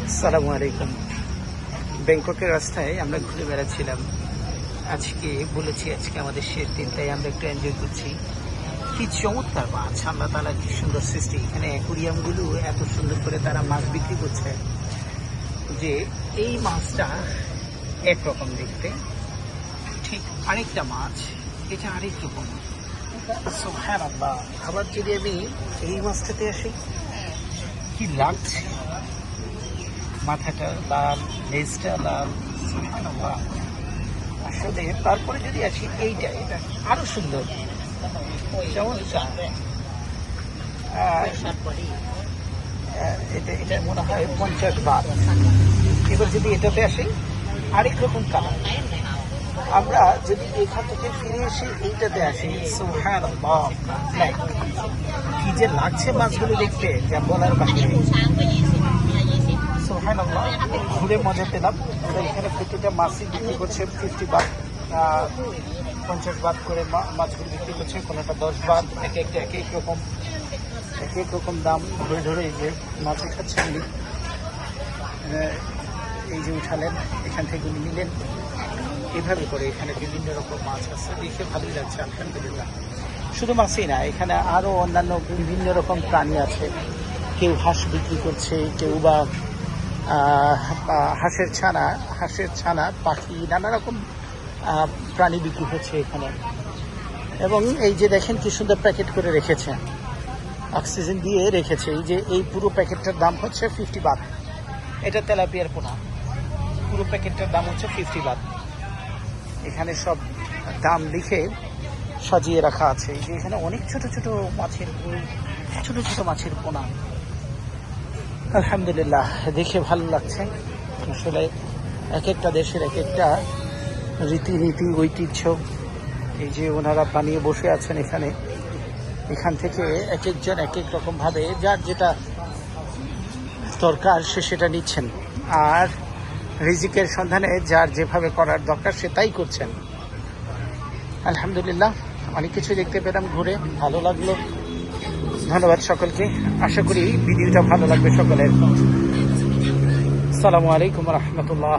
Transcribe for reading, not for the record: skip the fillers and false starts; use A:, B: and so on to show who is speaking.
A: আসসালামু আলাইকুম। ব্যাংককের রাস্তায় আমরা ঘুরে বেড়াচ্ছিলাম। আজকে আমাদের শেষ দিন, তাই আমরা একটু এনজয় করছি। কি চমৎকার মাছ, আল্লাহ তাআলা কি সুন্দর সৃষ্টি। এখানে অ্যাকুরিয়ামগুলো এত সুন্দর করে তারা মাছ বিক্রি করছে যে এই মাছটা একরকম দেখতে, ঠিক আরেকটা মাছ এটা আরেক রকম। সুবহানাল্লাহ। আবার যদি আমি এই মাছটাতে আসি, কি লাগছে, মাথাটা লাল, লেজটা লাল, সুবহানাল্লাহ। আসলে তারপরে যদি আসি এটা আরো সুন্দর, চমৎকার। এটা মনে হয় 50 বাত। এবার যদি এটাতে আসি, আরেক রকম কালার। আমরা যদি এখান থেকে ফিরে এসে এইটাতে আসি, সুবহানাল্লাহ, কি যে লাগছে মাছগুলো দেখতে, যা বলার বাহিরে। সুবহানাল্লাহ, ঘুরে মজা পেলাম। এখানে প্রতিটা মাছই বিক্রি করছে 50 বাত, 50 বাত করে মাছগুলো বিক্রি করছে। কোনোটা 10 বাত, এক এক রকম দাম। ধরে ধরে এই যে মাছ খাচ্ছেন উনি, এই যে উঠালেন, এখান থেকে উনি নিলেন। এভাবে করে এখানে বিভিন্ন রকম মাছ আছে, দেখে ভালোই লাগছে আলহামদুলিল্লাহ। শুধু মাছই না, এখানে আরো অন্যান্য বিভিন্ন রকম প্রাণী আছে। কেউ হাঁস বিক্রি করছে, কেউ বা হাঁসের ছানা, পাখি, নানা রকম প্রাণী বিক্রি হচ্ছে এখানে। এবং এই যে দেখেন কি সুন্দর প্যাকেট করে রেখেছে, অক্সিজেন দিয়ে রেখেছে। এই যে এই পুরো প্যাকেটটার দাম হচ্ছে 50 বাত। এটা তেলাপিয়ার পোনা, পুরো প্যাকেটটার দাম হচ্ছে 50 বাত। এখানে সব দাম লিখে সাজিয়ে রাখা আছে। এই যে এখানে অনেক ছোট ছোট মাছের পোনা। আলহামদুলিল্লাহ, দেখে ভালো লাগছে। আসলে এক একটা দেশের এক একটা রীতিনীতি, ঐতিহ্য। এই যে ওনারা বানিয়ে বসে আছেন এখান থেকে এক একজন এক এক রকম ভাবে যার যেটা দরকার সে সেটা নিচ্ছেন, আর রিজিকের সন্ধানে যার যেভাবে করার দরকার সে তাই করছেন। আলহামদুলিল্লাহ, অনেক কিছু দেখতে পেলাম, ঘুরে ভালো লাগলো। ধন্যবাদ সকলকে। আশা করি ভিডিওটা ভালো লাগবে সকলের। আসসালামু আলাইকুম রহমতুল্লাহ।